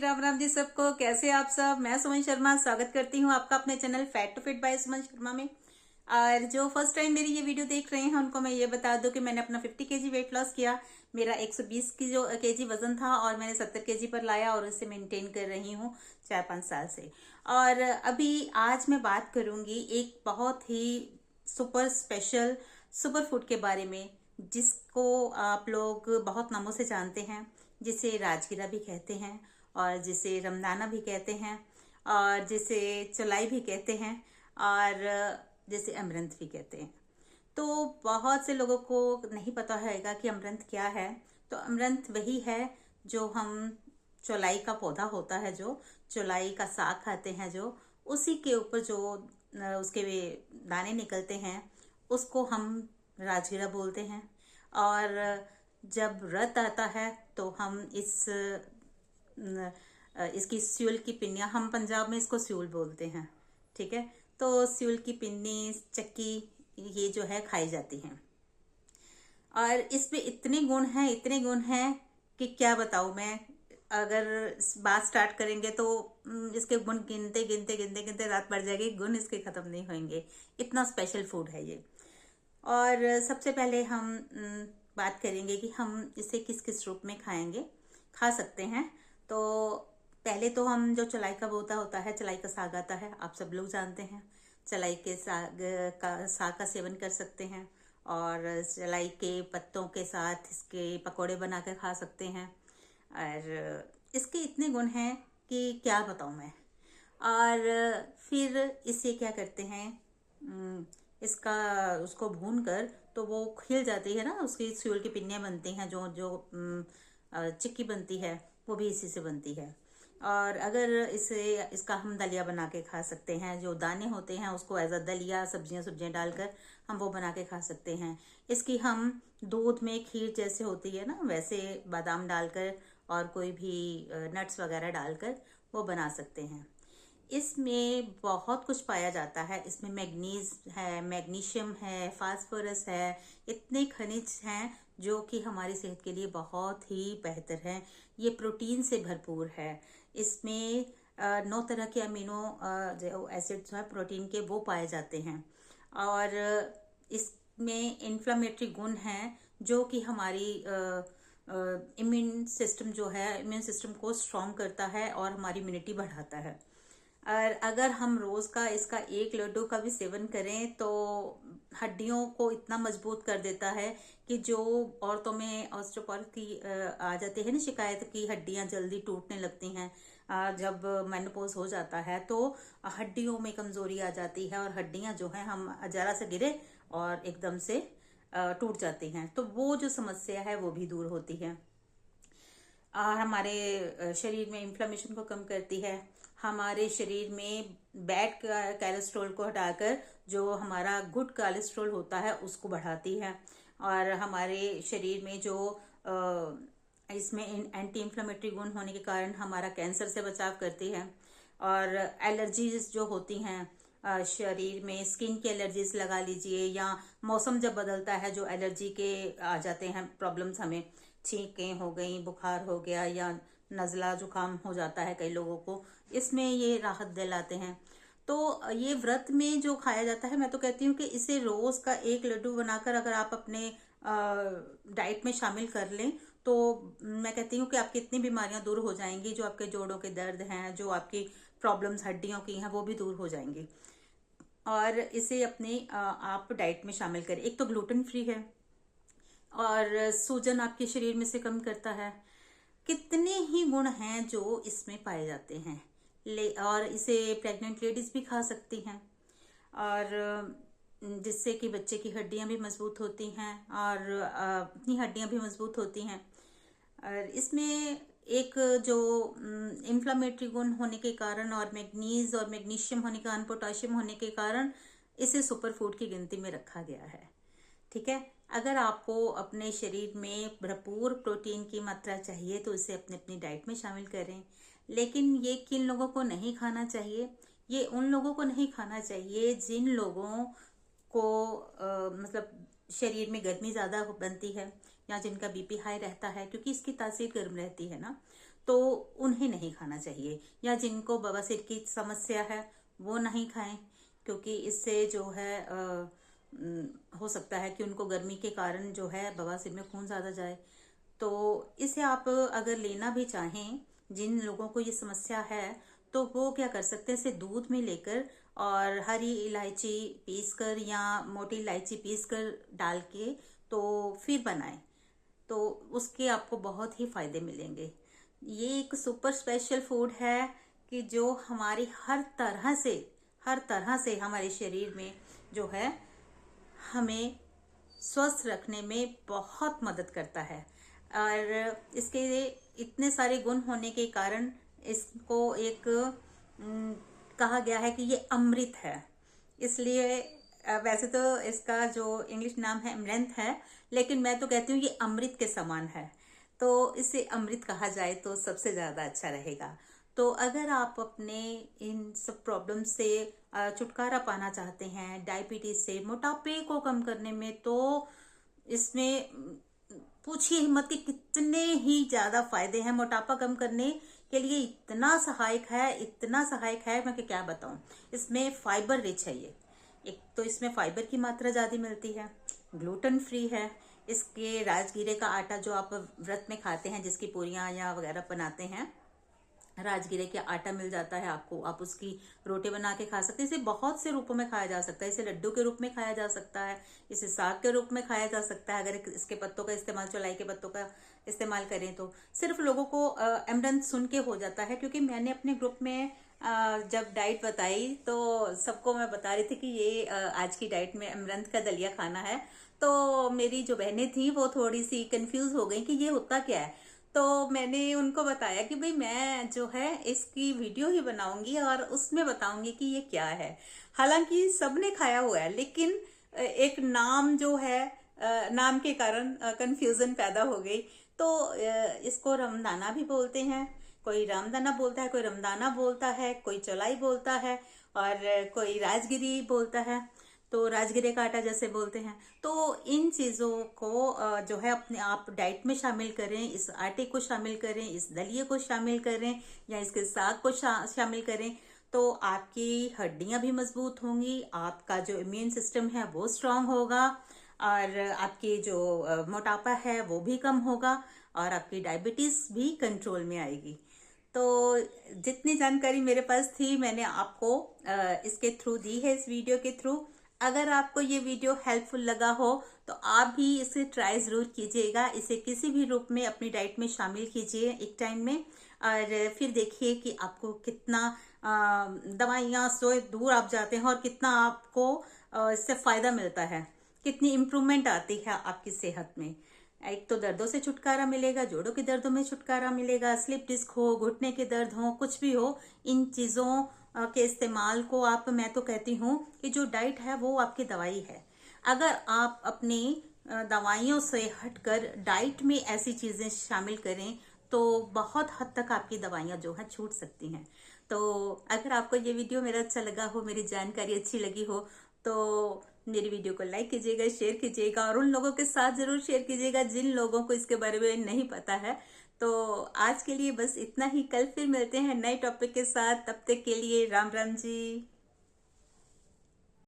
राम राम जी सबको। कैसे आप सब। मैं सुमन शर्मा स्वागत करती हूँ आपका अपने channel fat to fit by Suman Sharma में। और जो फर्स्ट टाइम मेरी ये वीडियो देख रहे हैं उनको मैं ये बता दूं कि मैंने अपना 50 केजी वेट लॉस किया। मेरा 120 की जो केजी वजन था और मैंने 70 केजी पर लाया और उसे मेंटेन कर रही हूँ 4-5 साल से। और अभी आज मैं बात करूंगी एक बहुत ही सुपर स्पेशल सुपर फूड के बारे में, जिसको आप लोग बहुत नामों से जानते हैं, जिसे राजगिरा भी कहते हैं और जिसे रमदाना भी कहते हैं और जिसे चौलाई भी कहते हैं और जिसे अमरंथ भी कहते हैं। तो बहुत से लोगों को नहीं पता होगा कि अमरंथ क्या है। तो अमरंथ वही है जो हम चौलाई का पौधा होता है, जो चौलाई का साग खाते हैं, जो उसी के ऊपर जो उसके वे दाने निकलते हैं उसको हम राजगिरा बोलते हैं। और जब व्रत आता है तो हम इसकी स्यूल की पिन्नियाँ, हम पंजाब में इसको स्यूल बोलते हैं, ठीक है। तो स्यूल की पिन्नी, चक्की, ये जो है खाई जाती हैं। और इसमें इतने गुण हैं कि क्या बताऊँ मैं। अगर बात स्टार्ट करेंगे तो इसके गुण गिनते गिनते गिनते गिनते रात पड़ जाएगी, गुण इसके खत्म नहीं होंगे। इतना स्पेशल फूड है ये। और सबसे पहले हम बात करेंगे कि हम इसे किस किस रूप में खा सकते हैं। तो पहले तो हम जो चलाई का बोता होता है, चलाई का साग आता है, आप सब लोग जानते हैं। चलाई के साग का सेवन कर सकते हैं और चलाई के पत्तों के साथ इसके पकोड़े बना कर खा सकते हैं। और इसके इतने गुण हैं कि क्या बताऊँ मैं। और फिर इसे क्या करते हैं, इसका उसको भून कर तो वो खिल जाती है ना, उसकी स्यूल की पिन्नियाँ बनती हैं, जो जो चिक्की बनती है वो भी इसी से बनती है। और अगर इसका हम दलिया बना के खा सकते हैं, जो दाने होते हैं उसको एज अ दलिया सब्जियां डालकर हम वो बना के खा सकते हैं। इसकी हम दूध में खीर जैसे होती है ना, वैसे बादाम डालकर और कोई भी नट्स वगैरह डालकर वो बना सकते हैं। इसमें बहुत कुछ पाया जाता है। इसमें मैग्नीज है, मैग्नीशियम है, फास्फोरस है, इतने खनिज हैं जो कि हमारी सेहत के लिए बहुत ही बेहतर हैं। ये प्रोटीन से भरपूर है। इसमें 9 तरह के अमीनो जो एसिड्स हैं प्रोटीन के, वो पाए जाते हैं। और इसमें इन्फ्लामेटरी गुण हैं जो कि हमारी इम्यून सिस्टम को स्ट्रॉन्ग करता है और हमारी इम्यूनिटी बढ़ाता है। और अगर हम रोज का इसका एक लड्डू का भी सेवन करें तो हड्डियों को इतना मजबूत कर देता है कि जो औरतों में ऑस्टियोपोरोसिस की आ जाती है ना शिकायत, की हड्डियां जल्दी टूटने लगती हैं, जब मेनोपॉज हो जाता है तो हड्डियों में कमजोरी आ जाती है और हड्डियां जो हैं, हम जरा से गिरे और एकदम से टूट जाती हैं, तो वो जो समस्या है वो भी दूर होती है। हमारे शरीर में इन्फ्लेमेशन को कम करती है। हमारे शरीर में बैड कोलेस्ट्रॉल को हटाकर जो हमारा गुड कोलेस्ट्रॉल होता है उसको बढ़ाती है। और हमारे शरीर में जो इसमें एंटी इन्फ्लेमेटरी गुण होने के कारण हमारा कैंसर से बचाव करती है। और एलर्जीज जो होती हैं शरीर में, स्किन की एलर्जीज लगा लीजिए, या मौसम जब बदलता है जो एलर्जी के आ जाते हैं प्रॉब्लम्स, हमें छींकें हो गई, बुखार हो गया, या नज़ला जुकाम हो जाता है कई लोगों को, इसमें ये राहत दिलाते हैं। तो ये व्रत में जो खाया जाता है, मैं तो कहती हूँ कि इसे रोज का एक लड्डू बनाकर अगर आप अपने डाइट में शामिल कर लें तो मैं कहती हूँ कि आपकी इतनी बीमारियां दूर हो जाएंगी, जो आपके जोड़ों के दर्द हैं, जो आपकी प्रॉब्लम्स हड्डियों की हैं, वो भी दूर हो जाएंगी। और इसे अपने आप डाइट में शामिल करें। एक तो ग्लूटेन फ्री है और सूजन आपके शरीर में से कम करता है। कितने ही गुण हैं जो इसमें पाए जाते हैं। और इसे प्रेग्नेंट लेडीज भी खा सकती हैं, और जिससे कि बच्चे की हड्डियां भी मजबूत होती हैं और अपनी हड्डियां भी मजबूत होती हैं। और इसमें एक जो इन्फ्लामेटरी गुण होने के कारण और मैग्नीज और मैग्नीशियम होने के कारण, पोटाशियम होने के कारण इसे सुपर फूड की गिनती में रखा गया है, ठीक है। अगर आपको अपने शरीर में भरपूर प्रोटीन की मात्रा चाहिए तो इसे अपनी डाइट में शामिल करें। लेकिन ये किन लोगों को नहीं खाना चाहिए? ये उन लोगों को नहीं खाना चाहिए जिन लोगों को मतलब शरीर में गर्मी ज़्यादा बनती है, या जिनका बीपी हाई रहता है, क्योंकि इसकी तासीर गर्म रहती है ना। तो उन्हें नहीं खाना चाहिए। या जिनको बवासीर की समस्या है वो नहीं खाएं, क्योंकि इससे जो है हो सकता है कि उनको गर्मी के कारण जो है बवासीर में खून ज़्यादा जाए। तो इसे आप अगर लेना भी चाहें, जिन लोगों को ये समस्या है, तो वो क्या कर सकते हैं, इसे दूध में लेकर और हरी इलायची पीसकर या मोटी इलायची पीसकर डाल के तो फिर बनाएं, तो उसके आपको बहुत ही फायदे मिलेंगे। ये एक सुपर स्पेशल फूड है कि जो हमारी हर तरह से हमारे शरीर में जो है हमें स्वस्थ रखने में बहुत मदद करता है। और इसके इतने सारे गुण होने के कारण इसको एक कहा गया है कि ये अमृत है। इसलिए वैसे तो इसका जो इंग्लिश नाम है अमरंथ है, लेकिन मैं तो कहती हूँ ये अमृत के समान है, तो इसे अमृत कहा जाए तो सबसे ज़्यादा अच्छा रहेगा। तो अगर आप अपने इन सब प्रॉब्लम से छुटकारा पाना चाहते हैं, डायबिटीज से, मोटापे को कम करने में, तो इसमें पूछिए ही मत कि कितने ही ज़्यादा फायदे हैं। मोटापा कम करने के लिए इतना सहायक है मैं क्या बताऊं। इसमें फाइबर रिच है ये। एक तो इसमें फाइबर की मात्रा ज़्यादा मिलती है, ग्लूटेन फ्री है। इसके राजगीरे का आटा जो आप व्रत में खाते हैं, जिसकी पूरियां या वगैरह बनाते हैं, राजगीरे का आटा मिल जाता है आपको, आप उसकी रोटी बना के खा सकते हैं। इसे बहुत से रूपों में खाया जा सकता है। इसे लड्डू के रूप में खाया जा सकता है, इसे साग के रूप में खाया जा सकता है। अगर इसके पत्तों का इस्तेमाल, चौलाई के पत्तों का इस्तेमाल करें तो सिर्फ लोगों को अमरंथ सुन के हो जाता है, क्योंकि मैंने अपने ग्रुप में जब डाइट बताई तो सबको मैं बता रही थी कि ये आज की डाइट में अमरंथ का दलिया खाना है। तो मेरी जो बहनें थी वो थोड़ी सी कंफ्यूज हो गई कि ये होता क्या है। तो मैंने उनको बताया कि भाई मैं जो है इसकी वीडियो ही बनाऊंगी और उसमें बताऊंगी कि ये क्या है। हालांकि सबने खाया हुआ है, लेकिन एक नाम जो है, नाम के कारण कंफ्यूजन पैदा हो गई। तो इसको रमदाना भी बोलते हैं, कोई रामदाना बोलता है, कोई रमदाना बोलता है, कोई चौलाई बोलता है, और कोई राजगिरी बोलता है, तो राजगिरे का आटा जैसे बोलते हैं। तो इन चीज़ों को जो है अपने आप डाइट में शामिल करें। इस आटे को शामिल करें, इस दलिए को शामिल करें, या इसके साग को शामिल करें, तो आपकी हड्डियां भी मजबूत होंगी, आपका जो इम्यून सिस्टम है वो स्ट्रांग होगा, और आपकी जो मोटापा है वो भी कम होगा, और आपकी डायबिटीज भी कंट्रोल में आएगी। तो जितनी जानकारी मेरे पास थी मैंने आपको इसके थ्रू दी है, इस वीडियो के थ्रू। अगर आपको ये वीडियो हेल्पफुल लगा हो तो आप भी इसे ट्राई जरूर कीजिएगा। इसे किसी भी रूप में अपनी डाइट में शामिल कीजिए एक टाइम में, और फिर देखिए कि आपको कितना दवाइयाँ से दूर आप जाते हैं, और कितना आपको इससे फायदा मिलता है, कितनी इम्प्रूवमेंट आती है आपकी सेहत में। एक तो दर्दों से छुटकारा मिलेगा, जोड़ों के दर्दों में छुटकारा मिलेगा, स्लिप डिस्क हो, घुटने के दर्द हो, कुछ भी हो, इन चीज़ों के इस्तेमाल को आप, मैं तो कहती हूँ कि जो डाइट है वो आपकी दवाई है। अगर आप अपनी दवाइयों से हटकर डाइट में ऐसी चीज़ें शामिल करें तो बहुत हद तक आपकी दवाइयाँ जो हैं छूट सकती हैं। तो अगर आपको ये वीडियो मेरा अच्छा लगा हो, मेरी जानकारी अच्छी लगी हो, तो मेरी वीडियो को लाइक कीजिएगा, शेयर कीजिएगा, और उन लोगों के साथ जरूर शेयर कीजिएगा जिन लोगों को इसके बारे में नहीं पता है। तो आज के लिए बस इतना ही। कल फिर मिलते हैं नए टॉपिक के साथ। तब तक के लिए राम राम जी।